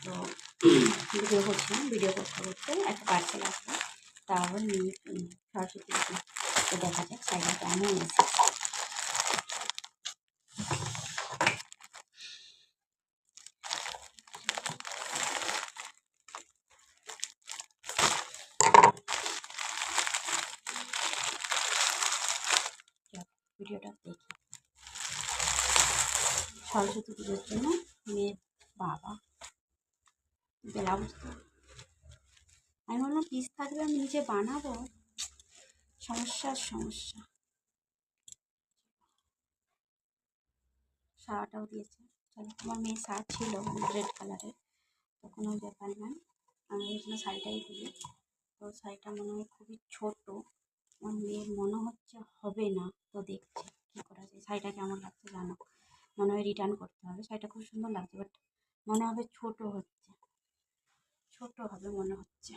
তো ভিডিও করছিলাম, ভিডিও করতে করতে একটা পার্সেল আসলো, তারপর নিয়ে সরস্বতী তো দেখা যাক শাড়িটা কেমন এসেছে। ভিডিওটা দেখি। সরস্বতী পুজোর জন্য মেয়ের বাবা ব্লাউজ, আমি বললাম পিস থাকবে আমি নিজে বানাবো, সমস্যা। শাড়িটাও দিয়েছে, আমার মেয়ের শাড়ি ছিল রেড কালারের, তখন ওই ব্যাপার নয়, আমি ওই জন্য শাড়িটাই দিই। তো শাড়িটা মনে হয় খুবই ছোট, আমার মেয়ের মনে হচ্ছে হবে না, তো দেখছি কী করা যায়। শাড়িটা কেমন লাগছে জানো, মনে হয় রিটার্ন করতে হবে। শাড়িটা খুব সুন্দর লাগছে, বাট মনে হবে ছোট হবে মনে হচ্ছে।